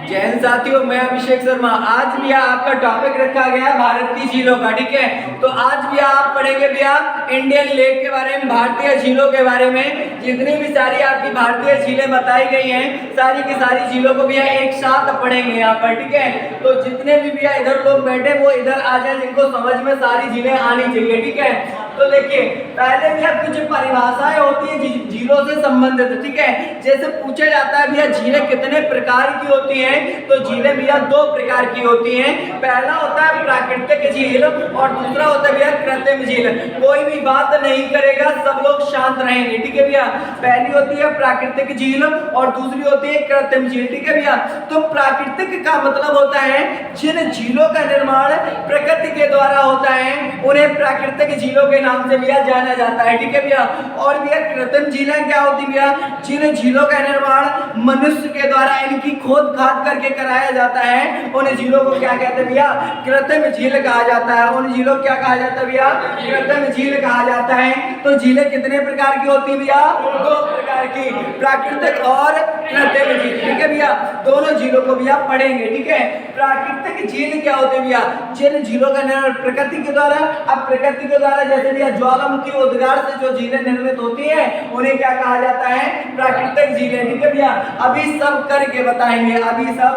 जैन साथियों, मैं अभिषेक शर्मा। आज भी आपका टॉपिक रखा गया भारत की झीलों का, ठीक है। तो आज भी आप पढ़ेंगे भैया इंडियन लेक के बारे में, भारतीय झीलों के बारे में। जितनी भी सारी आपकी भारतीय झीलें बताई गई हैं, सारी की सारी झीलों को भैया एक साथ पढ़ेंगे यहाँ पर, ठीक है। तो जितने भी भैया इधर लोग बैठे वो इधर आ जाए, जिनको समझ में सारी झीलें आनी चाहिए, ठीक है। तो देखिए, पहले भैया कुछ परिभाषाएं होती है झीलों से संबंधित, ठीक है। जैसे पूछा जाता है भैया झीलें कितने प्रकार की होती हैं, तो झीलें भैया दो प्रकार की होती हैं। पहला होता है प्राकृतिक झील और दूसरा होता है भैया कृत्रिम झील। कोई भी बात नहीं करेगा, सब लोग शांत रहेंगे, ठीक है भैया। पहली होती है प्राकृतिक झील और दूसरी होती है कृत्रिम झील, ठीक है भैया। तो प्राकृतिक का मतलब होता है जिन झीलों का निर्माण प्रकृति के द्वारा होता है उन्हें प्राकृतिक झीलों के नाम से भैया जाना जाता है, ठीक है भैया। और भैया कृत्रिम झीलें क्या होती भैया, जिन झीलों का निर्माण मनुष्य के द्वारा इनकी खोद खाद करके कराया जाता है, उन झीलों को क्या कहते हैं भैया, कृत्रिम झील कहा जाता है। उन झीलों को क्या कहा जाता है भैया, कृत्रिम झील कहा जाता है। तो झीलें कितने प्रकार की होती है भैया, दो प्रकार की, प्राकृतिक और कृत्रिम झील, ठीक है भैया। दोनों झीलों को भैया पढ़ेंगे, ठीक है। प्राकृतिक झील क्या होती है भैया, जिन झीलों का निर्माण प्रकृति के द्वारा, अब प्रकृति के द्वारा जैसे भैया ज्वालामुखी उद्गार से जो झीलें निर्मित होती है उन्हें क्या कहा जाता है, प्राकृतिक झीलें, ठीक है भैया। अभी सब करके बताएंगे, अभी सब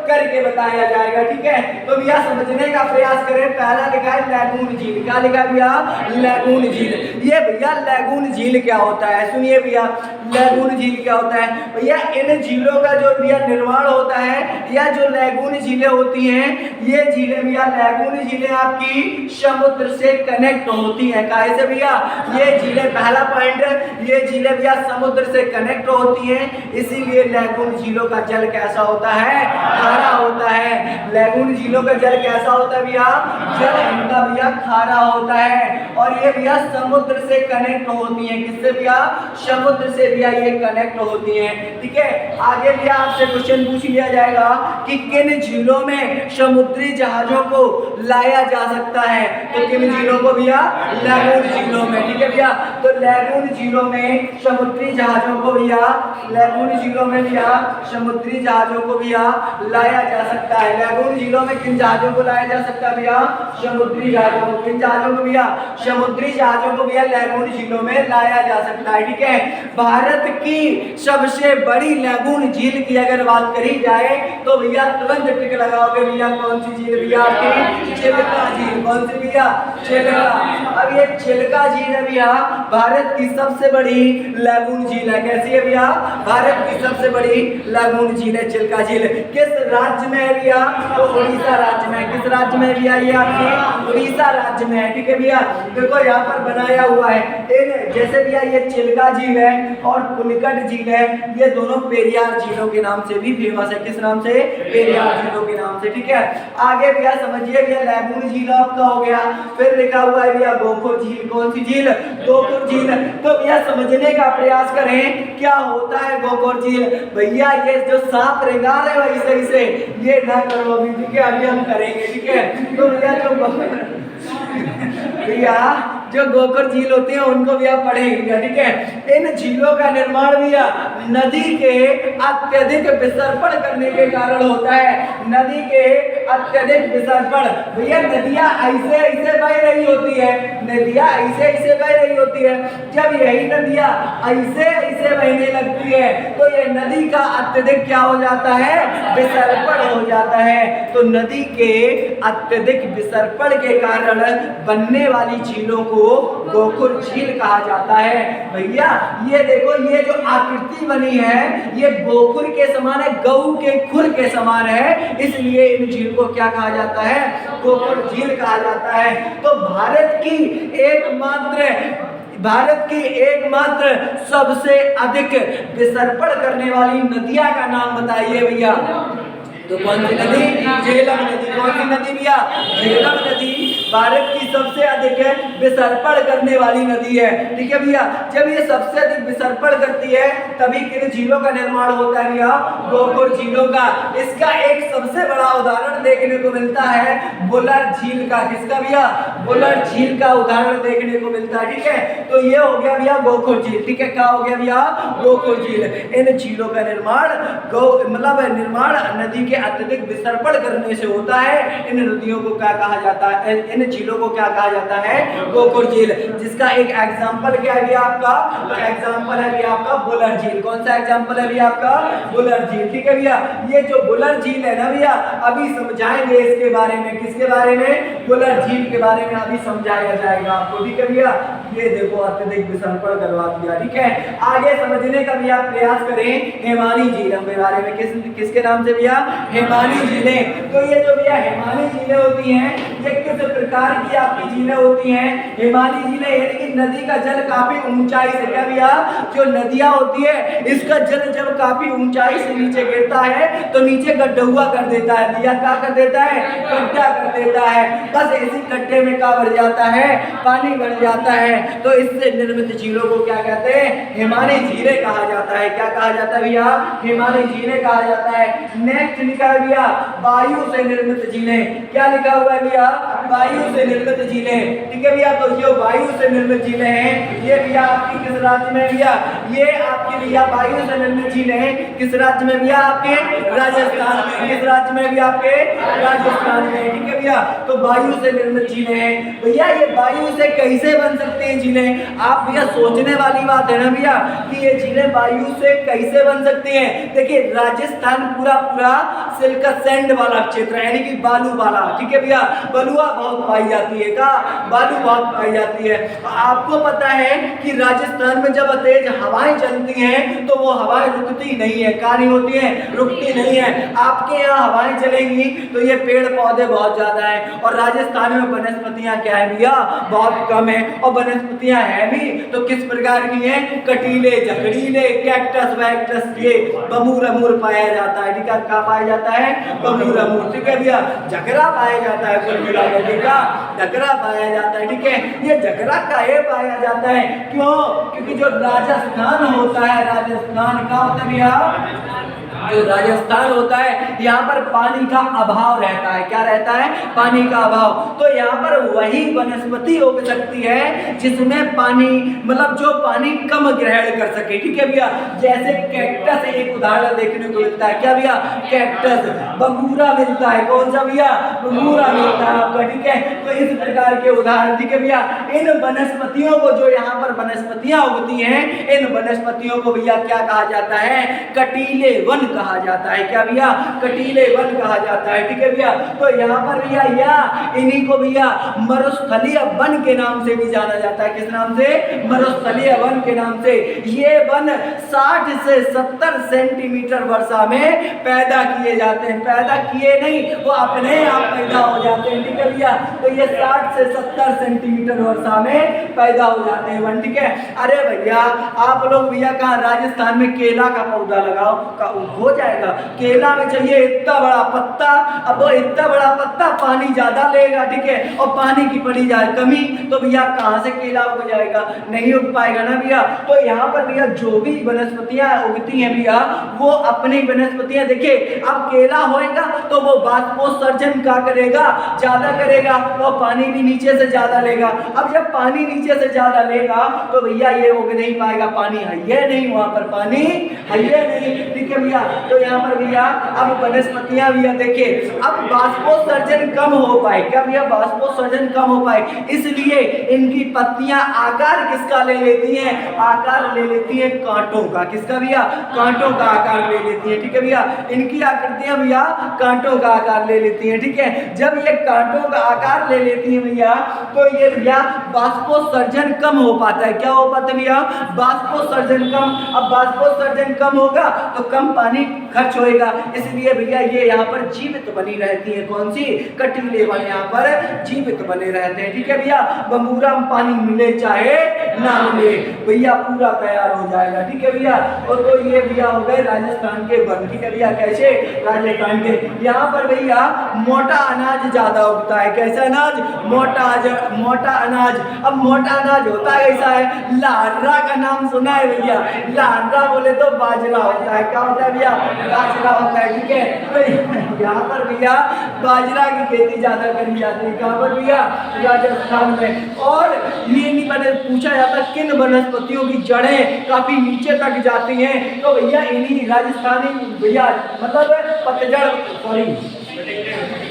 करके बताया जाएगा, ठीक है। तो भैया समझने का प्रयास करें। पहला लिखा है लैगून झील, क्या लिखा है भैया, लैगून झील। ये भैया लैगून झील क्या होता है, सुनिए भैया, लैगून झील क्या होता है भैया। इन झीलों का जो भैया निर्माण होता है, या जो लैगून झीलें होती हैं, ये झीलें भैया लैगून झीलें आपकी समुद्र से कनेक्ट होती हैं। काहे से भैया, ये झीलें, पहला पॉइंट, ये झीलें भैया समुद्र से कनेक्ट होती हैं, इसीलिए लैगून झीलों का जल कैसा होता है, खारा होता है। लैगून झीलों का जल कैसा होता है भैया, जल इनका भैया खारा होता है। और ये भैया समुद्र से कनेक्ट होती हैं, किससे भैया, समुद्र से भैया ये कनेक्ट होती हैं, ठीक है। आगे भैया आपसे क्वेश्चन पूछ लिया जाएगा कि किन झीलों में समुद्री जहाजों को लाया जा सकता है, तो किन झीलों को भैया, लैगून झीलों में, ठीक है भैया। तो लैगून झीलों में समुद्री जहाजों को भैया, लैगून झीलों में भैया समुद्री जहाजों को भैया लाया जा सकता है। लैगून झीलों में किन जहाजों को लाया जा सकता है भैया, समुद्री जहाजों को। किन जहाजों को भैया, समुद्री जहाजों को भैया लैगून झीलों में लाया जा सकता है, ठीक है। भारत की सबसे बड़ी लैगून झील की अगर बात करी जाए तो भैया तुरंत टिक लगाओगे भैया, कौन सी झील भैया आपकी, चिल्का झील। कौन सी भैया, चिल्का। अब ये चिल्का झील है भैया भारत की सबसे बड़ी लैगून झील है। कैसी है भैया, भारत की सबसे बड़ी लैगून झील है चिल्का झील। किस राज्य में है भैया, तो उड़ीसा राज्य में। किस राज्य में भैया, ये आपकी उड़ीसा राज्य में है, ठीक है भैया। देखो यहाँ पर बनाया हुआ है, जैसे भैया ये चिल्का झील है और पुलिकट झील है, ये दोनों पेरियार झीलों के नाम से भी फेमस है। किस नाम से, पेरियार झीलों के नाम से, ठीक है। आगे भैया समझिए भैया, लैगून झील आपका हो गया। फिर लिखा हुआ है भैया गोखुर झील। कौन सी झील, गोखुर झील। तो भैया समझने का प्रयास करें क्या होता है गोखुर झील। भैया ये जो सांप रेंगा रहे हो सही से ये ना करो अभी, ठीक है, अभी हम करेंगे, ठीक है। तो भैया जो गोखुर झील होती है उनको भी आप पढ़ेंगे, ठीक है। इन झीलों का निर्माण भैया नदी के अत्यधिक विसर्पण करने के कारण होता है। नदी के अत्यधिक विसर्पण, भैया नदियां ऐसे ऐसे बह रही होती है, नदियां ऐसे ऐसे बह रही होती है। जब यही नदियां ऐसे ऐसे बहने लगती है तो ये नदी का अत्यधिक क्या हो जाता है, विसर्पण हो जाता है। तो नदी के अत्यधिक विसर्पण के कारण बनने वाली झीलों को गोखुर झील कहा जाता है। भैया ये देखो, ये जो आकृति बनी है ये गोखुर के समान है, गऊ के खुर के समान है, इसलिए इन झील को क्या कहा जाता है, गोखुर झील कहा जाता है। तो भारत की एकमात्र सबसे अधिक विसर्पण करने वाली नदियां का नाम बताइए भैया। तो कौन सी नदी, झेलम नदी। कौन सी नदी भैया, झेलम नदी भारत की सबसे अधिक विसर्पण करने वाली नदी है। ठीक है भैया, जब ये सबसे अधिक विसर्पण करती है तभी किन झीलों का निर्माण होता है भैया, गोखुर झीलों का। इसका एक सबसे बड़ा उदाहरण देखने को मिलता है बुलर झील का। किसका भैया, बुलर झील का उदाहरण देखने को मिलता है। ठीक है, तो ये हो गया भैया गोखुर झील। ठीक है, क्या हो गया भैया, गोखुर झील। इन झीलों का निर्माण निर्माण नदी के अत्यधिक विसर्पण करने से होता है। इन नदियों को क्या कहा जाता है, इन झीलों को क्या कहा जाता है, गोखुर झील। जिसका एक एग्जांपल क्या है भैया आपका, तो एग्जांपल है भैया आपका बुलर झील। कौन सा एग्जांपल है भैया आपका, बुलर झील। ठीक है भैया, ये जो बुलर झील है ना भैया, अभी समझाएंगे इसके बारे में। किसके बारे में, बुलर झील के बारे में अभी समझाया जाएगा आपको। ठीक है भैया, ये देखो अत्यधिक विसर्पण करवा दिया। ठीक है, आगे समझने का भी आप प्रयास करें हेमानी झीलों के बारे में। किसके नाम से भैया, हेमानी झीलें। तो ये जो भैया हेमानी झीलें होती हैं, ये किस प्रकार की आपकी झीलें होती हैं, हेमानी झीलें यानी कि नदी का जल काफी ऊंचाई से, क्या भैया, जो नदियां होती है इसका जल जब काफी ऊंचाई से नीचे गिरता है तो नीचे गड्ढा कर देता है भैया, क्या कर देता है, गड्ढा कर देता है। बस इसी गड्ढे में क्या बढ़ जाता है, पानी बढ़ जाता है। तो इससे निर्मित झीलों को क्या कहते हैं, हेमानी झीलें कहा जाता है। क्या कहा जाता है भैया, हेमानी झीलें कहा जाता है। नेक्स्ट लिखा है भैया वायु से निर्मित झीलें। क्या लिखा हुआ है भैया, वायु से निर्मित झीलें। ठीक है भैया, तो जो वायु से निर्मित झीलें हैं ये भैया आपकी किस राज्य में भैया, ये आपकी भैया वायु से निर्मित झीलें किस राज्य में भैया, आपके राजस्थान में। किस राज्य में भी, आपके राजस्थान में। ठीक है भैया, तो वायु से निर्मित झीलें हैं भैया। ये वायु से कैसे बन सकते हैं झीलें, आप भैया सोचने वाली बात है ना भैया कि ये झीलें वायु से कैसे बन सकती हैं। देखिए राजस्थान पूरा सिल्क सैंड वाला क्षेत्र है, यानी कि बालू वाला। ठीक है भैया, बलुआ बहुत पाई जाती है, का बालू बहुत पाई जाती है। आपको पता है कि राजस्थान में जब तेज हवाएं चलती हैं तो वो हवाएं रुकती नहीं है, कहाँ नहीं होती है, रुकती नहीं है। आपके यहाँ हवाएं चलेंगी तो ये पेड़ पौधे बहुत ज्यादा है और राजस्थान में वनस्पतियां क्या है भैया, बहुत कम है। और वनस्पतियां है भी तो किस प्रकार की है, कटीले जकड़ीले कैक्टस वैक्टस, ये बमूर अमूर पाया जाता है। ठीक है, क्या पाया जाता है, बमूर अमूर। ठीक है भैया, जगरा पाया जाता है, कुल मिलाकर देखा जगरा पाया जाता है। ठीक है, ये जगरा काहे पाया जाता है, क्यों, क्योंकि जो राजस्थान होता है, राजस्थान का होता है भैया, जो राजस्थान होता है यहाँ पर पानी का अभाव रहता है। क्या रहता है, पानी का अभाव। तो यहाँ पर वही वनस्पति उग सकती है जिसमें पानी जो पानी कम ग्रहण कर सके। ठीक है भैया, जैसे कैक्टस एक उदाहरण देखने को मिलता है। क्या भैया, कैक्टस। बंगूरा मिलता है, कौन सा भैया, बंगूरा मिलता है आपका। ठीक है, तो इस प्रकार के उदाहरण। ठीक है भैया, इन वनस्पतियों को, जो यहाँ पर वनस्पतियां उगती हैं, इन वनस्पतियों को भैया क्या कहा जाता है, कटीले वन कहा जाता है। क्या भैया, कटीले वन कहा जाता है। ठीक है भैया, तो यहाँ पर भैया इन्हीं को भैया मरुस्थलीय वन के नाम से भी जाना जाता है। किस नाम से, मरुस्थलीय वन के नाम से। ये वन 60 से 70 सेंटीमीटर वर्षा में पैदा किए जाते हैं। पैदा किए नहीं, वो अपने आप पैदा हो जाते हैं। ठीक है भैया, तो ये 60 से 70 सेंटीमीटर वर्षा में पैदा हो जाते हैं वन। ठीक है, अरे भैया आप लोग भैया कहाँ, राजस्थान में केला का पौधा लगाओ, हो जाएगा। केला में चाहिए इतना बड़ा पत्ता, अब वो इतना बड़ा पत्ता पानी ज्यादा लेगा। ठीक है, और पानी की पड़ी जाए कमी तो भैया कहाँ से केला उग जाएगा, नहीं उग पाएगा ना भैया। तो यहाँ पर भैया जो भी वनस्पतियां उगती हैं भैया, वो अपनी वनस्पतियां, देखिए अब केला होएगा तो वो बाष्पोत्सर्जन क्या करेगा, ज्यादा करेगा, और पानी भी नीचे से ज्यादा लेगा। अब जब पानी नीचे से ज्यादा लेगा तो भैया ये उग नहीं पाएगा, पानी है नहीं, वहां पर पानी है नहीं। ठीक है भैया, तो यहाँ पर भैया अब वनस्पतियां भैया देखिए अब बाष्पोत्सर्जन कम हो पाए। क्या भैया, बाष्पोत्सर्जन कम हो पाए, इसलिए इनकी पत्तियां आकार किसका ले लेती हैं, आकार ले लेती हैं कांटों का। किसका भैया, कांटों का आकार ले लेती है। ठीक है भैया, इनकी आकृतियां भैया कांटों का आकार ले लेती हैं। ठीक है, जब ये कांटों का आकार ले लेती है भैया तो ये भैया बाष्पोत्सर्जन कम हो पाता है। क्या हो पाता है भैया, बाष्पोत्सर्जन कम। अब बाष्पोत्सर्जन कम होगा तो कम पानी पानी खर्च होएगा, इसलिए भैया ये यहाँ पर जीवित बनी रहती है। कौन सी? कटीले वन यहाँ पर जीवित बने रहते हैं। ठीक है भैया, बंबूरा में पानी मिले चाहे ना मिले, भैया पूरा तैयार हो जाएगा। ठीक है भैया, और तो ये भैया हो गए राजस्थान के वन। ठीक है भैया, कैसे? राजस्थान के यहाँ पर भैया मोटा अनाज ज्यादा उगता है। कैसा अनाज? मोटा अनाज। अब मोटा अनाज होता है ऐसा है, लार्रा का नाम सुना है भैया? लार्रा बोले तो बाजरा होता है। क्या होता है भैया? बाजरा होता है। ठीक है, तो यहाँ पर भैया बाजरा की खेती ज्यादा करी जाती है। कहाँ पर भैया? राजस्थान में। और ये नहीं मैंने पूछा जाता किन वनस्पतियों की जड़ें काफी नीचे तक जाती हैं, तो भैया इन्हीं राजस्थानी भैया मतलब पतझड़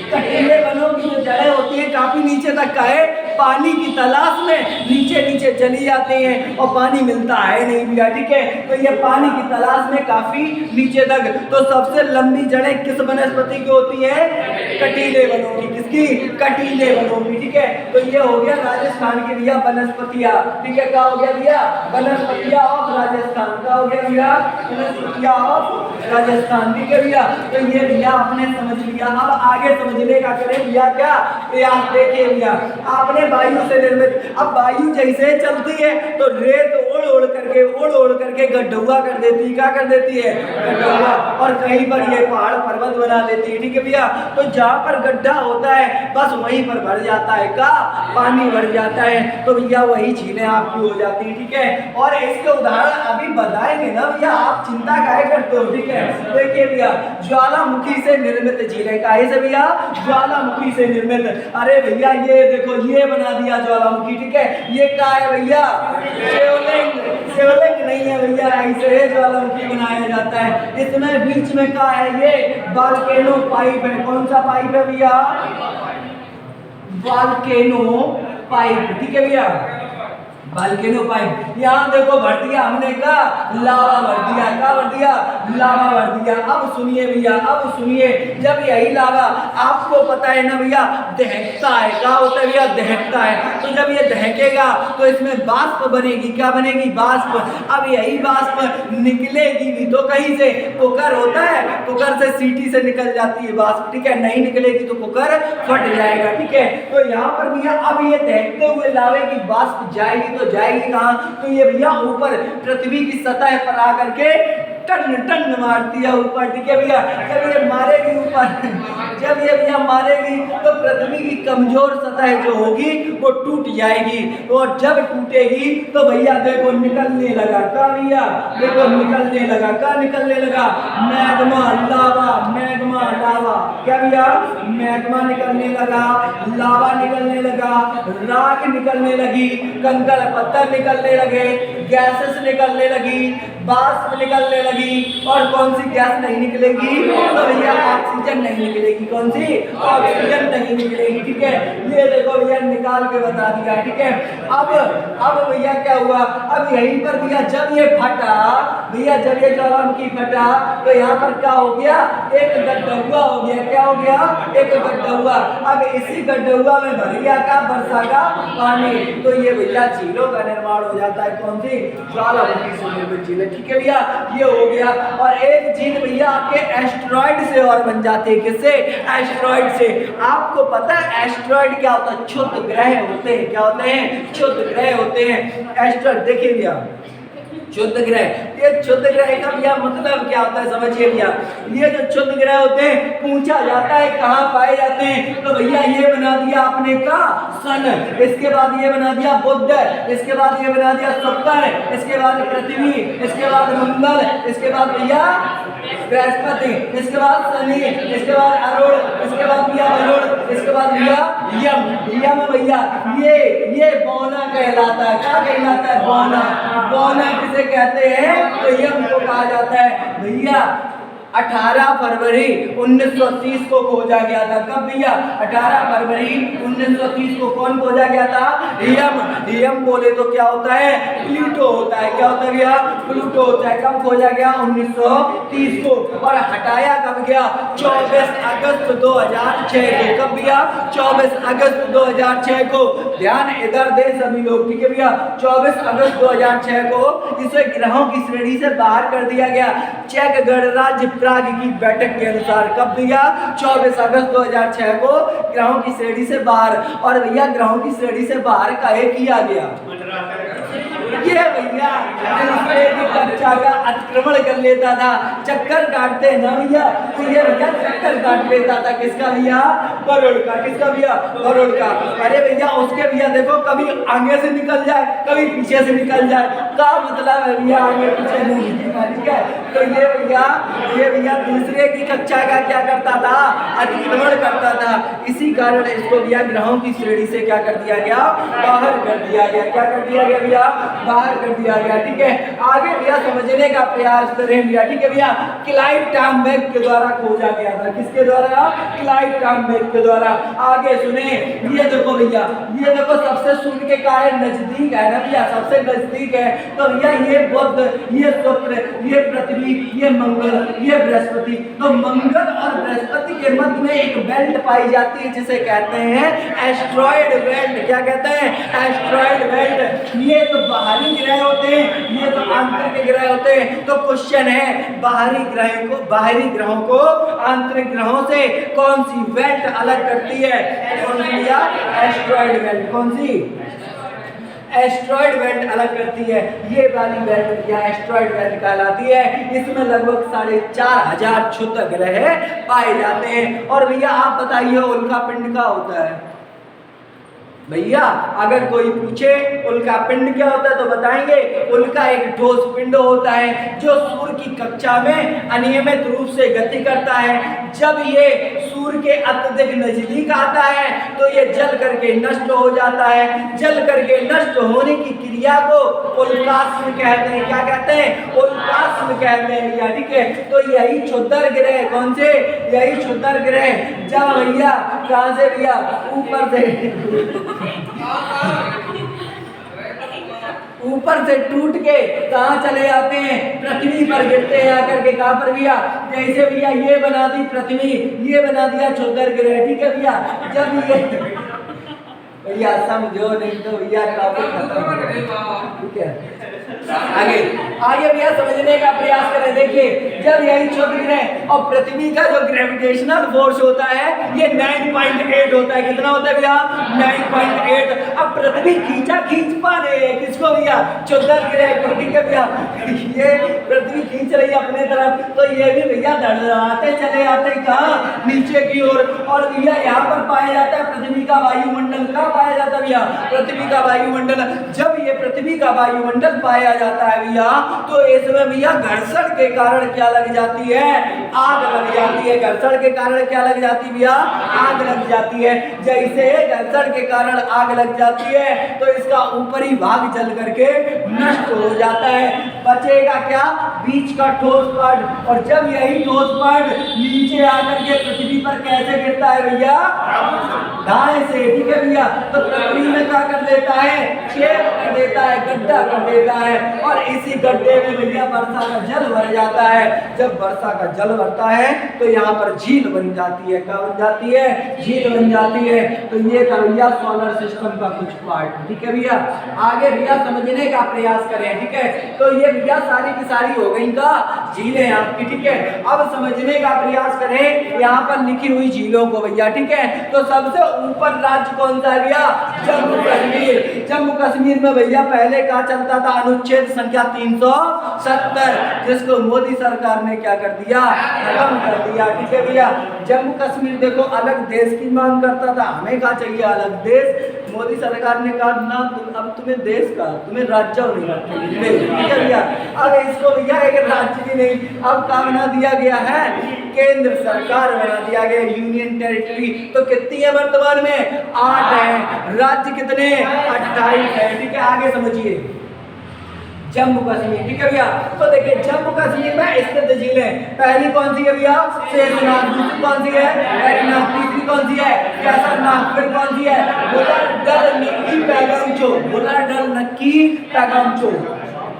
कटीले वनों की जो जड़ें होती हैं काफी नीचे तक का है, पानी की तलाश में नीचे चली जाती हैं और पानी मिलता है नहीं भैया। ठीक है, तो ये पानी की तलाश में काफी नीचे तक। तो सबसे लंबी जड़ें किस वनस्पति की होती है? कटीले वनों की। किसकी? कटीले वनों की। ठीक है, तो ये हो गया राजस्थान की भैया वनस्पतियां। ठीक है, क्या हो गया भैया? वनस्पतियां ऑफ राजस्थान। क्या हो गया भैया? वनस्पतियां ऑफ राजस्थान। ठीक है भैया, तो ये भैया आपने समझ लिया। अब आगे समझने का करें भैया क्या प्रयास। देखिए भैया, आपने वायु से निर्मित, अब वायु जैसे चलती है तो रेत उड़ उड़ करके गड्ढुआ कर देती है। क्या कर देती है? गड्ढुआ। और कहीं पर ये पहाड़ पर्वत बना देती है। ठीक है भैया, तो जहाँ पर गड्ढा होता है बस वहीं पर भर जाता है, का पानी भर जाता है, तो भैया वही झीलें आपकी हो जाती है। ठीक है, और इसके उदाहरण अभी बताएंगे ना भैया, आप चिंता काहे करते हो? ठीक है, देखिए भैया, ज्वालामुखी से निर्मित झीलें। काहे से भैया? ज्वालामुखी से निर्मित। अरे भैया ये देखो, ये बना दिया ज्वालामुखी। ठीक है, ये क्या है भैया? शिवलिंग। शिवलिंग नहीं है भैया, ऐसे ज्वालामुखी बनाया जाता है। इसमें बीच में क्या है? ये वोल्केनो पाइप है। कौन सा पाइप है भैया? Volcano pipe. ठीक है भैया, वोल्केनो पाइप। यहाँ देखो भर दिया हमने, का लावा भर दिया। क्या भर दिया? लावा भर दिया। अब सुनिए भैया, अब सुनिए, जब यही लावा आपको पता है ना भैया दहकता है। क्या होता है भैया? दहकता है। तो जब ये दहकेगा तो इसमें वाष्प बनेगी। क्या बनेगी? वाष्प। अब यही वाष्प निकलेगी भी तो कहीं से, कुकर होता है, कुकर से सीटी से निकल जाती है वाष्प। ठीक है, नहीं निकलेगी तो कुकर फट जाएगा। ठीक है, तो यहाँ पर भैया अब ये दहकते हुए लावे की वाष्प जाएगी तो जाएगी कहाँ? तो ये भैया ऊपर पृथ्वी की सतह पर आकर के टन टन मारती है ऊपर। ठीक है भैया, जब ये मारेगी ऊपर, जब ये भैया मारेगी तो पृथ्वी की कमजोर सतह जो होगी वो टूट जाएगी, और जब टूटेगी तो भैया देखो निकलने लगा। क्या भैया? देखो निकलने लगा। क्या निकलने लगा? मैग्मा, लावा, मैग्मा, लावा। क्या भैया? मैग्मा निकलने लगा, लावा निकलने लगा, राख निकलने लगी, कंकड़ पत्थर निकलने लगे, गैसेस निकलने लगी, वाष्प निकलने लगी। और कौन सी गैस नहीं निकलेगी? तो भैया ऑक्सीजन नहीं निकलेगी। कौन सी? ऑक्सीजन नहीं निकलेगी। ठीक है, ये देखो भैया निकाल के बता दिया। ठीक है, अब भैया क्या हुआ? अब यहीं पर भैया जब ये फटा, भैया जब ये ज्वालामुखी फटा तो यहाँ पर क्या हो गया? एक गड्ढुआ हो गया। क्या हो गया? एक गड्ढुआ। अब इसी गड्ढुआ में भर गया का वर्षा का पानी, तो ये भैया झीलों का निर्माण हो जाता है। कौन सी? ज्वालामुखी से निर्मित झीलें। ठीक है भैया, ये हो गया। और एक झील भैया आपके एस्टेरॉइड से और बन जाते हैं। किससे? एस्टेरॉइड से। आपको पता है एस्टेरॉइड क्या होता है? क्षुद्र ग्रह होते हैं। क्या होते हैं? क्षुद्र ग्रह होते हैं एस्टेरॉइड। देखिए भैया, क्षुद्र ग्रह, ये क्षुद्र ग्रह का भैया मतलब क्या होता है समझिए भैया। ये जो क्षुद्र ग्रह होते हैं पूछा जाता है कहाँ पाए जाते हैं, तो भैया ये बना दिया आपने का सन, इसके बाद ये बना दिया बुध, इसके बाद ये बना दिया शुक्र, इसके बाद पृथ्वी, इसके बाद मंगल, इसके बाद भैया बृहस्पति, इसके बाद शनि, इसके बाद अरुण, इसके बाद भैया वरुण, इसके बाद भैया यम। यम भैया ये बौना कहलाता है। क्या कहलाता है? बौना। बौना किसे कहते हैं? तो यम को कहा जाता है। भैया 18 फरवरी 1930 को खोजा गया था। कब भैया? 18 फरवरी 1930 को कौन खोजा गया था? हियम बोले तो क्या होता है? प्लूटो होता है। क्या होता है भैया? प्लूटो होता है। कब खोजा गया? 1930 को। और हटाया कब गया? 24 अगस्त 2006 को। कब भैया? 24 अगस्त 2006 को। ध्यान इधर दे सभी लोग, ठीक है भैया? 24 अगस्त 2006 को इसे ग्रहों की श्रेणी से बाहर कर दिया गया चेक गणराज्य प्राग की बैठक के अनुसार। कब भैया? 24 अगस्त 2006 को ग्रहों की श्रेणी से बाहर। और भैया ग्रहों की श्रेणी से बाहर काहे किया गया? ये भैया कक्षा का अतिक्रमण कर लेता था, चक्कर काटते ना भैया, तो ये भैया चक्कर काट लेता था। किसका भैया? गरुड़ का। किसका भैया? गरुड़ का। अरे भैया उसके भैया देखो कभी आगे से निकल जाए, कभी पीछे से निकल जाए, क्या मतलब है भैया? आगे पीछे नहीं, ठीक है? तो ये भैया दूसरे की कक्षा का क्या करता था? अतिक्रमण करता था। इसी कारण इसको भैया ग्रहों की श्रेणी से क्या कर दिया गया? बाहर कर दिया गया। क्या कर दिया गया भैया? बाहर कर दिया गया। ठीक है, आगे भैया समझने का प्रयास करें भैया। ठीक है भैया, क्लाइव टॉम्बेक के द्वारा खोजा गया था। किसके द्वारा? क्लाइव टॉम्बेक के द्वारा। आगे सुने, ये देखो भैया, ये देखो सबसे सूर्य के कारण नजदीक है ना भैया, सबसे नजदीक है। तो भैया ये बुध, ये शुक्र, ये पृथ्वी, ये मंगल, ये बृहस्पति। तो मंगल और बृहस्पति के मध्य में एक बेल्ट पाई जाती है जिसे कहते हैं एस्ट्रॉयड बेल्ट। क्या कहते हैं? Asteroid belt. ये तो बाहरी ग्रह होते हैं, ये तो आंतरिक ग्रह होते हैं। तो क्वेश्चन है, बाहरी ग्रहों को आंतरिक ग्रहों से कौन सी बेल्ट अलग करती है? कौन सी भैया? Asteroid belt. कौन सी? एस्ट्रॉयड बेल्ट अलग करती है। ये वाली बेल्ट या एस्ट्रॉयड बेल्ट कहलाती है। इसमें लगभग 4500 क्षुद्र ग्रह पाए जाते हैं। और भैया आप बताइए उल्का पिंड का होता है? भैया अगर कोई पूछे उल्का पिंड क्या होता है तो बताएंगे, उल्का एक ठोस पिंड होता है जो सूर्य की कक्षा में अनियमित रूप से गति करता है। जब ये सूर्य के अत्यधिक नजदीक आता है तो ये जल करके नष्ट हो जाता है। जल करके नष्ट होने की क्रिया को उल्कास्म कहते हैं। क्या कहते हैं? उल्कास्म कहते हैं भैया। ठीक है, तो यही क्षुद्र ग्रह, कौन से? यही क्षुद्र ग्रह जब भैया कहां से भैया? ऊपर से टूट के कहाँ चले जाते हैं? पृथ्वी पर गिरते हैं आकर के। कहाँ पर भैया? जैसे भैया ये बना दी पृथ्वी, ये बना दिया क्षुद्र ग्रह। ठीक है भैया, जब ये भैया समझो नहीं तो भैया टॉपिक खत्म। ठीक है, आगे भैया समझने का प्रयास करें। देखिए, जब यही क्षुद्र ग्रह और पृथ्वी का जो ग्रेविटेशनल फोर्स होता है ये 9.8 होता है। कितना होता है भैया? 9.8। अब पृथ्वी खींच पा रहे हैं किसको भैया? क्षुद्र ग्रह को। ठीक है भैया, ये पृथ्वी खींच रही है अपने तरफ, तो ये भी भैया धड़ाते चले जाते कहाँ? नीचे की ओर। और भैया यहाँ पर पाया जाता है पृथ्वी का वायुमंडल। कहाँ पाया जाता है भैया? पृथ्वी का वायुमंडल। जब ये पृथ्वी का वायुमंडल पाया जाता है भैया तो इसमें भैया घर्षण के कारण क्या लग जाती है? आग लग जाती है। घर्षण के कारण क्या लग जाती है भैया? आग लग जाती है। जैसे घर्षण के कारण आग लग जाती है तो इसका ऊपरी भाग जल करके नष्ट हो जाता है। बचेगा क्या? बीच का ठोस पदार्थ। और जब यही ठोस पदार्थ नीचे आकर के पृथ्वी पर कैसे गिरता है भैया? दाएं से। ठीक है भैया, तो पृथ्वी में क्या कर देता है? छेद कर देता है, गड्ढा कर देता है। और इसी गड्ढे में भैया वर्षा का जल भर जाता है। जब वर्षा का जल भरता है तो यहाँ पर झील बन जाती है। क्या बन जाती है? झील बन जाती है। तो ये था भैया सोलर सिस्टम का कुछ पार्ट। ठीक है भैया, आगे भैया समझने का प्रयास करें। ठीक है, तो ये भैया सारी की सारी हो गई का झीलें आपकी। ठीक है, अब समझने का प्रयास करें यहाँ पर लिखी हुई झीलों को भैया। ठीक है, तो सबसे ऊपर राज्य कौन सा भैया? जम्मू कश्मीर। जम्मू कश्मीर में भैया पहले क्या चलता था? अनुच्छेद संख्या 370, जिसको मोदी सरकार ने क्या कर दिया? खत्म कर दिया। ठीक है भैया, जम्मू कश्मीर देखो अलग देश की मांग करता था, हमें क्या चाहिए? अलग देश। मोदी सरकार ने कहा ना, अब तुम्हें देश का, तुम्हें राज्य नहीं रखेंगे। ठीक है भैया, अब इसको भैया एक राज्य भी नहीं, अब क्या बना दिया गया है? केंद्र सरकार बना दिया गया, यूनियन टेरिटरी। तो कितनी है वर्तमान में? 8 है। राज्य कितने? 28 है। ठीक है, आगे समझिए। जम्मू कश्मीर, ठीक है भैया। तो देखिए जम्मू कश्मीर में स्थित झीलें, पहली कौन सी है भैया? शेषनाग। दूसरी कौन सी है? वेरीनाग। तीसरी कौन सी है? केसरनाग। फिर कौन सी है? बुलर, डल, नक्की, पैगमचो। बुलर, डल, नक्की, पैगमचो,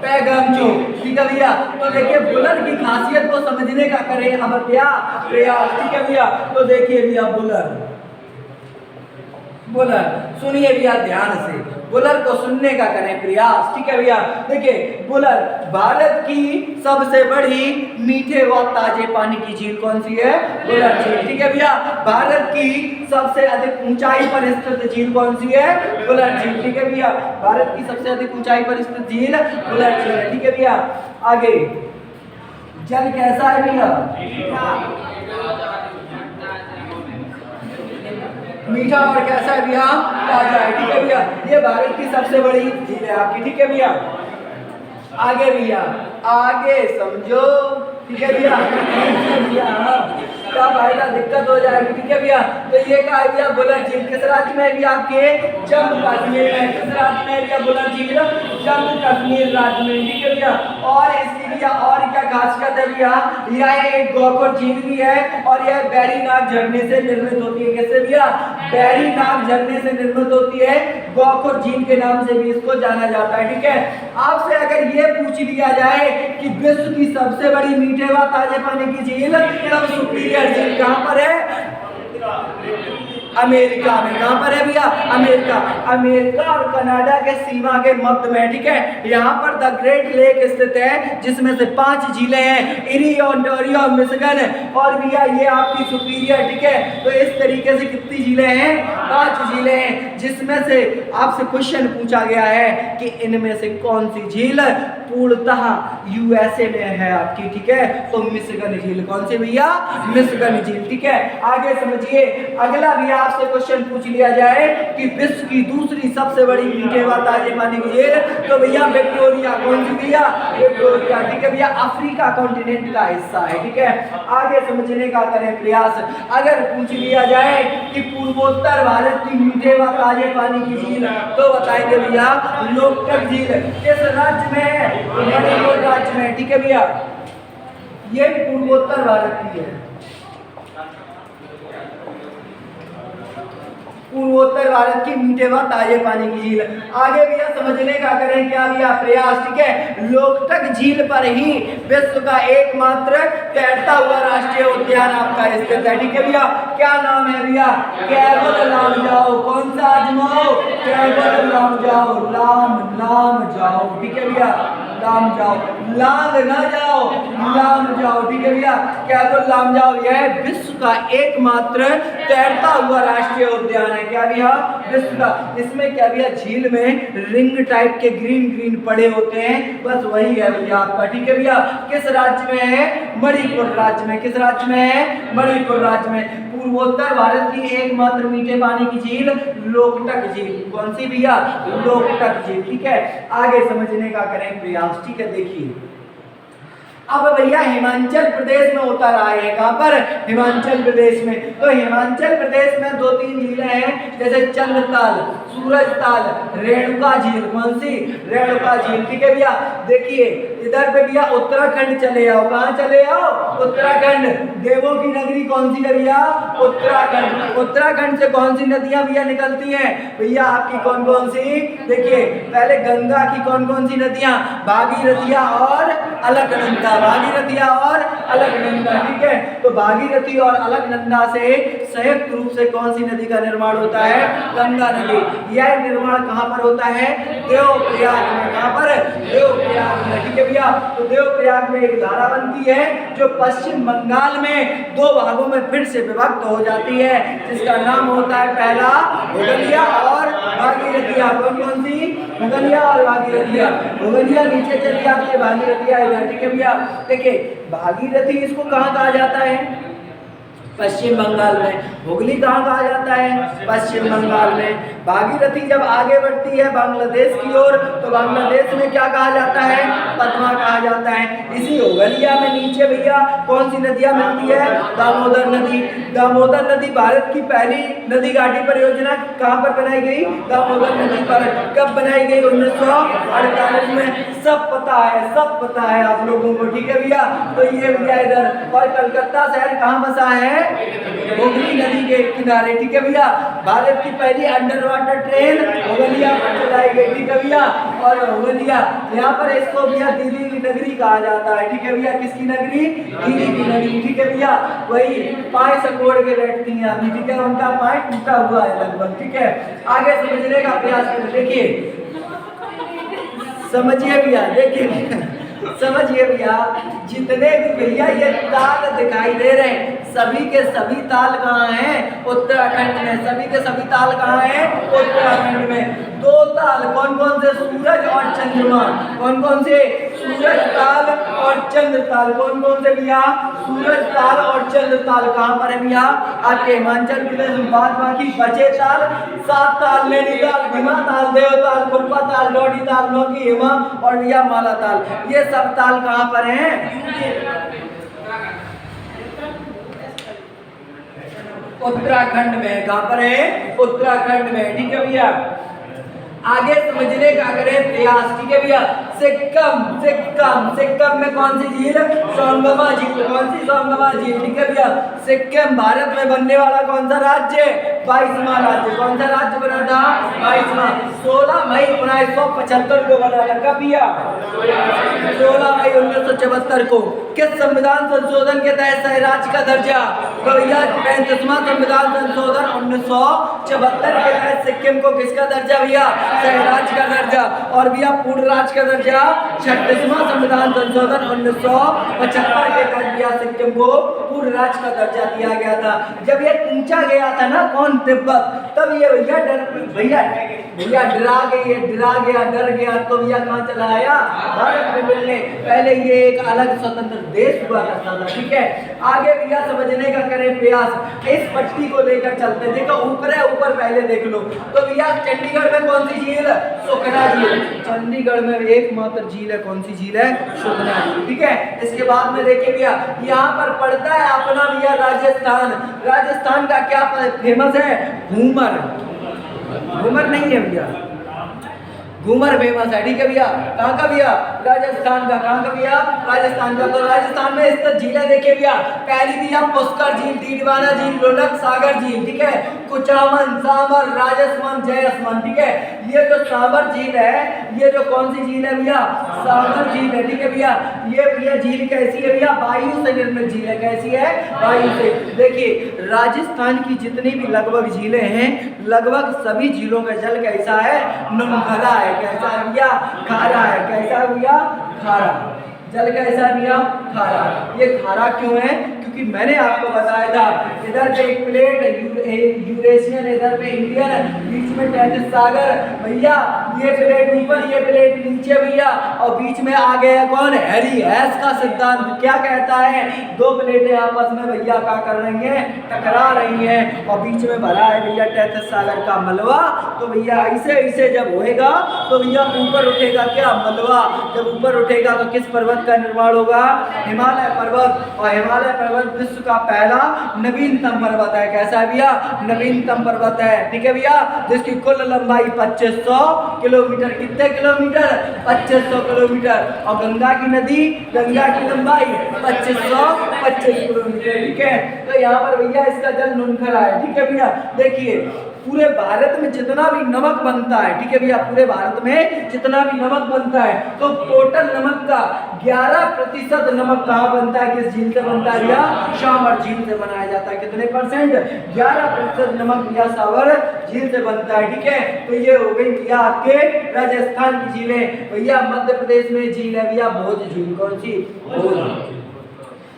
पैगमचो, ठीक है भैया। तो देखिए बुलर की खासियत को समझने का करें अब क्या प्रयास, ठीक है भैया। तो देखिए भैया बुलर, बुलर सुनिए भैया ध्यान से, बुलर को सुनने का करें प्रयास, ठीक है भैया। देखिए बुलर भारत की सबसे बड़ी मीठे व ताजे पानी की झील कौन सी है? बुलर झील, ठीक है भैया। भारत की सबसे अधिक ऊंचाई पर स्थित झील कौन सी है? बुलर झील, ठीक है भैया। भारत की सबसे अधिक ऊंचाई पर स्थित झील बुलर झील है, ठीक है भैया। आगे जल कैसा है भैया? मीठा और कैसा है भैया? ताजा है, ठीक है भैया। ये भारत की सबसे बड़ी झील है आपकी, ठीक है भैया। आगे भैया, आगे समझो, ठीक है भैया। क्या फायदा, दिक्कत हो जाएगी, ठीक है भैया। तो ये कहा है भैया बुलर झील किस राज्य में भी? आपके जम्मू कश्मीर में। किस राज्य में भैया बुलर झील? जम्मू कश्मीर राज्य में, ठीक है भैया। और इसकी भैया और क्या खासियत है भैया? यह एक गोखुर झील भी है और यह बैरीनाग झरने से निर्मित होती है। कैसे भैया? बैरीनाग झरने से निर्मित होती है, गोखुर झील के नाम से भी इसको जाना जाता है, ठीक है। आपसे अगर ये पूछ लिया जाए कि विश्व की सबसे बड़ी मीठे व ताजे पानी की झील, तब सुपीरियर झील कहाँ पर है? अमेरिका में। कहां पर है भैया? अमेरिका। अमेरिका और कनाडा के सीमा के मध्य में, ठीक है। यहाँ पर द ग्रेट लेक स्थित है जिसमें से 5 झीलें हैं, इरी, ओंटारियो, मिशिगन और भैया ये आपकी सुपीरियर, ठीक है। तो इस तरीके से कितनी झीलें हैं? 5 झीलें हैं, जिसमें से आपसे क्वेश्चन पूछा गया है कि इनमें से कौन सी झील पूर्णतः यूएसए में है आपकी, ठीक है। तो मिशिगन झील। कौन सी भैया? मिशिगन झील, ठीक है। आगे समझिए, अगला भी आपसे क्वेश्चन पूछ लिया जाए कि विश्व की दूसरी सबसे बड़ी मीठे व ताजे पानी की झील, तो भैया विक्टोरिया। कौन सी भैया? विक्टोरिया, ठीक है भैया। अफ्रीका कॉन्टिनेंट का हिस्सा है, ठीक है। आगे समझने का करें प्रयास। अगर पूछ लिया जाए कि पूर्वोत्तर भारत की मीठे व ताजे पानी की झील, तो बताएंगे भैया लोकटक झील। किस राज्य में है? मणिपुर राज्य में, ठीक है भैया। ये पूर्वोत्तर भारत की है, पूर्वोत्तर भारत की मीठे व ताजे पानी की झील। आगे भैया समझने का करें क्या भैया प्रयास, ठीक है। लोकटक झील पर ही विश्व का एकमात्र तैरता हुआ राष्ट्रीय उद्यान आपका स्थित है, ठीक है भैया। क्या नाम है भैया? कैबल लामजाओ। कौन सा आजमाओ? कैबल लामजाओ। लाम लाम जाओ, ठीक है भैया। लाम जाओ, लांग ना जाओ, लाम जाओ, ठीक है भैया। कैबल लामजाओ यह विश्व का एकमात्र तैरता हुआ राष्ट्रीय उद्यान है। क्या भैया? विश्व का। इसमें क्या भैया? झील में रिंग टाइप के ग्रीन ग्रीन पड़े होते हैं, बस वही है भैया आपका, ठीक है भैया। किस राज्य में है? मणिपुर राज्य में। किस राज्य में है? मणिपुर राज्य में। पूर्वोत्तर भारत की एकमात्र मीठे पानी की झील लोकटक झील। कौन सी भैया? लोकटक झील, ठीक है। आगे समझने का करें प्रयास, ठीक है। देखिए अब भैया हिमाचल प्रदेश में होता रहा है। कहां पर? हिमाचल प्रदेश में। तो हिमाचल प्रदेश में 2-3 झीलें हैं, जैसे चंद्रताल, सूरजताल, रेणुका झील। कौन सी? रेणुका झील, ठीक है भैया। देखिए इधर पे भैया उत्तराखंड चले आओ। कहां चले आओ? उत्तराखंड। देवों की नगरी कौन सी है भैया? उत्तराखंड। उत्तराखंड से कौन सी नदियां भैया निकलती हैं भैया आपकी? कौन कौन सी? देखिए पहले गंगा की कौन कौन सी नदियां? भागीरथिया और अलकनंदा। भागीरथिया और अलकनंदा, ठीक है। तो भागीरथी और अलकनंदा से संयुक्त रूप से कौन सी नदी का निर्माण होता है? गंगा नदी। यह निर्माण कहां पर होता है? देवप्रयाग में। कहां पर? देवप्रयाग में, ठीक है भैया। तो देवप्रयाग में एक धारा बनती है जो पश्चिम बंगाल में 2 भागों में फिर से विभक्त हो जाती है, जिसका नाम होता है पहला मुगलिया और भागीरथिया। कौन कौन सी? मुगलिया और भागीरथिया। मुगलिया नीचे चली आती है, भागीरथिया, ठीक है भैया। देखिए भागीरथी इसको कहाँ कहा जाता है? पश्चिम बंगाल में। हुगली कहाँ कहा जाता है? पश्चिम बंगाल में। भागीरथी जब आगे बढ़ती है बांग्लादेश की ओर तो बांग्लादेश में क्या कहा जाता है? पद्मा कहा जाता है। इसी हुगलिया में नीचे भैया कौन सी नदियां मिलती है? दामोदर नदी। दामोदर नदी भारत की पहली नदी घाटी परियोजना कहाँ पर बनाई गई? दामोदर नदी पर। कब बनाई गई? 1948 में। सब पता है आप लोगों को, ठीक है भैया। तो ये भैया इधर, और कलकत्ता शहर कहाँ बसा है? हुगली नदी के किनारे, ठीक है भैया। भारत की पहली अंडर वाटर ट्रेन हुगलिया पर चलाई गई, ठीक है भैया। और हुगलिया यहाँ पर इसको भैया दिल्ली की नगरी कहा जाता है, ठीक है भैया। किसकी नगरी? दिल्ली की नगरी, ठीक है भैया। वही पाए सकोड़ के बैठती हैं अभी, ठीक है। उनका पाए टूटा हुआ है लगभग, ठीक है। आगे समझने का प्रयास करें। देखिए समझिए भैया, देखिए समझिए भैया, जितने भी भैया ये ताल दिखाई दे रहे हैं सभी के सभी ताल कहाँ हैं? उत्तराखंड में। सभी के सभी ताल कहाँ हैं? उत्तराखंड में। दो ताल कौन कौन से? सूरज और चंद्रमा। कौन कौन से? सूरज ताल और चंद्र ताल। कौन कौन से भैया? सूरज ताल और चंद्र ताल। कहाँ पर है भैया? आपके हिमाचल प्रदेश में। बाद बाकी बचे ताल 7 ताल, नैनीताल, भीमा ताल, देवताल, कुल्पा ताल, डोडी ताल, नौकी, हेमा और भैया माला ताल। ये सब ताल कहाँ पर हैं? उत्तराखंड में। कहाँ पर है? उत्तराखंड में, ठीक है भैया। आगे समझने का करें प्रयास, ठीक है भैया। सिक्किम। सिक्किम में कौन सी झील? सोंगमा झील। कौन सी? सोंगमा झील, ठीक है भैया। सिक्किम भारत में बनने वाला कौन सा राज्य? 22वां राज्य। कौन सा राज्य बना था? 22वां। 16 मई 1975 को बना था। कब भैया? 16 मई 1974 को। किस संविधान संशोधन के तहत शहर राज्य का दर्जा? तो भैया 35वां संविधान संशोधन 1974 के तहत सिक्किम को किसका दर्जा भैया? शहर राज्य का दर्जा। और भैया पूर्ण राज्य का दर्जा 36वां संविधान संशोधन 1975 के तहत भैया सिक्किम को पूर्ण राज्य का दर्जा दिया गया था। जब ये पूछा गया था ना कौन? तिब्बत। तब ये भैया डर गया तो भैया कहाँ चला आया? भारत में मिलने। पहले ये एक अलग स्वतंत्र देश हुआ करता था, ठीक है। आगे भैया समझने का करें प्रयास। इस पट्टी को लेकर चलते। देखो ऊपर है, ऊपर पहले देख लो। तो भैया चंडीगढ़ में कौन सी झील? सुखना झील। चंडीगढ़ में एकमात्र झील है। कौन सी झील है? सुखना झील, ठीक है। इसके बाद में देखिए भैया यहाँ पर पड़ता है अपना भैया राजस्थान। राजस्थान का क्या फेमस है? घूमर। घूमर नहीं है भैया, घूमर फेमस है, ठीक है भैया। कहाँ का भैया? राजस्थान का। कहाँ का भैया? राजस्थान का। तो राजस्थान में स्थित झीलें देखिए भैया। पहली भैया पुष्कर झील, डीडवाना झील, लोलक सागर झील, ठीक है। कुचामन, साबर, राजसमंद, जयसमंद, ठीक है। ये जो साबर झील है, ये जो कौन सी झील है भैया? सागर झील है, ठीक है भैया। ये भैया झील कैसी है भैया? वायु से निर्मित झील है। कैसी है? वायु से। देखिए राजस्थान की जितनी भी लगभग झीलें हैं, लगभग सभी झीलों का जल कैसा है? नुनखरा है। कैसा है भैया? खारा है। कैसा है भैया? खारा। जल कैसा है भैया? खारा। ये खारा क्यों है? क्योंकि मैंने आपको बताया था इधर पे एक प्लेट यूरेशियन, इधर पे इंडियन, बीच में तैतीस सागर भैया। ये प्लेट ऊपर, ये प्लेट नीचे भैया। और बीच में आ गया कौन? हैरी हैश का सिद्धांत क्या कहता है? दो प्लेटें आपस में भैया क्या कर रही हैं? टकरा रही हैं। और बीच में भरा है भैया तैतीस सागर का मलबा। तो भैया ऐसे ऐसे जब होएगा तो भैया ऊपर उठेगा क्या? मलबा। जब ऊपर उठेगा तो किस पर्वत का निर्माण होगा? हिमालय पर्वत। और हिमालय पर्वत विश्व का पहला नवीनतम पर्वत है। कैसा है भैया? नवीनतम पर्वत है, ठीक है भैया। जिसकी कुल लंबाई 2500 किलोमीटर। कितने किलोमीटर? 2500 किलोमीटर। और गंगा की नदी, गंगा की लंबाई 2525 किलोमीटर, ठीक है। तो यहाँ पर भैया इसका जल नुनखरा है, ठीक है भैया। देखिए पूरे भारत में जितना भी नमक बनता है, ठीक है भैया, पूरे भारत में जितना भी नमक बनता है तो टोटल नमक का 11% नमक कहाँ बनता है? किस झील से बनता है भैया? सावर झील से बनाया जाता है। कितने परसेंट? 11% नमक भैया सावर झील से बनता है, ठीक है। तो ये हो गई भैया आपके राजस्थान की झीलें। भैया मध्य प्रदेश में झील है भैया भोज झील। कौन सी? भोज।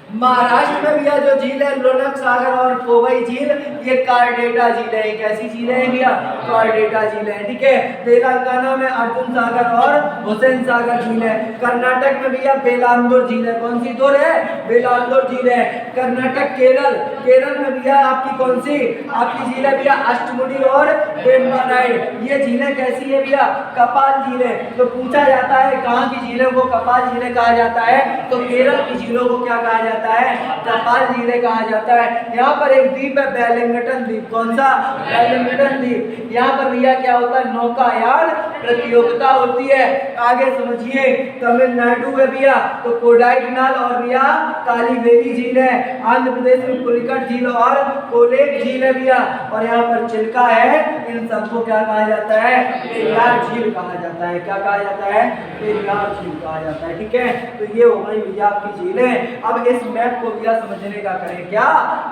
महाराष्ट्र में भैया जो झील है लोनक सागर और कोवई झील, ये कार्डेटा झील है। कैसी झील है भैया? कार्डेटा झील है। ठीक है। तेलंगाना में अर्जुन सागर और हुसैन सागर झील है। कर्नाटक में भैया बेलांदूर झील है। कौन सी दो है? बेलांदूर झील है। कर्नाटक केरल में भैया आपकी कौन सी आपकी झील है भैया? अष्टमुडी और वेम्बनाड। ये झीलें कैसी है भैया? कपाल झील है। तो पूछा जाता है कहाँ की झीलों को कपाल झीलें कहा जाता है? तो केरल की झीलों को क्या कहा जाता है? कपाल झीलें कहा जाता है। यहाँ पर एक द्वीप है वेलिंगटन द्वीप। कौन सा? वेलिंगटन द्वीप। यहाँ पर भैया क्या होता है? नौकायान प्रतियोगिता होती है। आगे समझिए, तमिलनाडु में भैया तो कोडाईकनाल और भैया कालीवेली झील है। आंध्र प्रदेश में पुलिकट झील और कोलेब झील है भैया। और यहाँ पर चिल्का है। इन सबको क्या कहा जाता है? पेरियार झील कहा जाता है। क्या कहा जाता है? पेरियार झील कहा जाता है। ठीक है। तो ये हो गई भैया आपकी झीलें। अब इस मैप को भैया समझने का करें क्या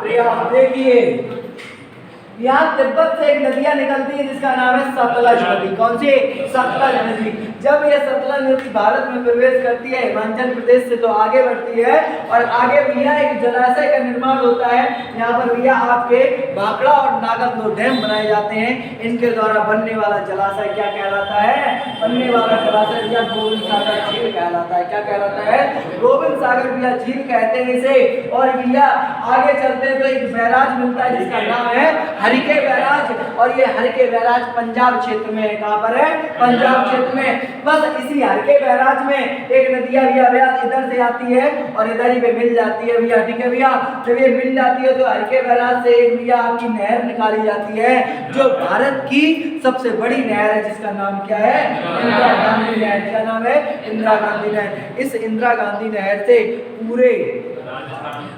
प्रयास। देखिए यहाँ तिब्बत से एक नदियां निकलती है जिसका नाम है सतलज नदी। कौन सी? सतलज नदी। जब ये सतलज नदी भारत में प्रवेश करती है हिमाचल प्रदेश से तो आगे बढ़ती है और आगे भैया एक जलाशय का निर्माण होता है। यहाँ पर भैया आपके भाखड़ा और नागल दो डैम बनाए जाते हैं। इनके द्वारा बनने वाला जलाशय क्या कहलाता है? बनने वाला जलाशय भैया गोविंद सागर झील कहलाता है। क्या कहलाता है? गोविंद सागर भैया झील कहते हैं इसे। और भैया आगे चलते हैं तो एक बैराज मिलता है जिसका नाम है हरिके बैराज। और ये हरिके बैराज पंजाब क्षेत्र में है। कहाँ पर है? पंजाब क्षेत्र में। बस इसी हरिके बैराज में एक नदियां भैया इधर से आती है और इधर ही पे मिल जाती है भैया। ठीक है भैया। जब ये मिल जाती है तो हरिके बैराज से एक भैया आपकी नहर निकाली जाती है जो भारत की सबसे बड़ी नहर है जिसका नाम क्या है? इंदिरा गांधी नहर। क्या नाम है? इंदिरा गांधी नहर। इस इंदिरा गांधी नहर से पूरे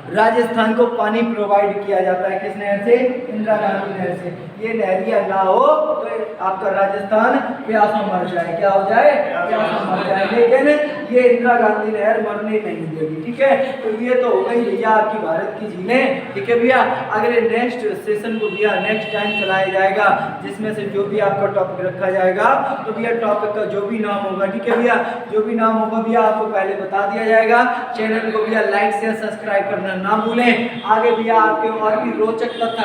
राजस्थान को पानी प्रोवाइड किया जाता है। किस नहर से? इंदिरा गांधी नहर से। ये नहरिया ना हो तो आपका राजस्थान प्यास में मर जाए। क्या हो जाए? प्यास में मर जाए। लेकिन ये इंदिरा गांधी नहर मरने नहीं देगी। ठीक है। तो ये तो हो गई भैया आपकी भारत की झीलें। ठीक है भैया। अगले नेक्स्ट सेशन को भैया नेक्स्ट टाइम चलाया जाएगा जिसमें से जो भी आपका टॉपिक रखा जाएगा तो भैया टॉपिक का जो भी नाम होगा, ठीक है भैया, जो भी नाम होगा भैया आपको पहले बता दिया जाएगा। चैनल को भैया लाइक शेयर सब्सक्राइब करना ना भूलें। आगे भैया आपके और भी रोचक तथ्य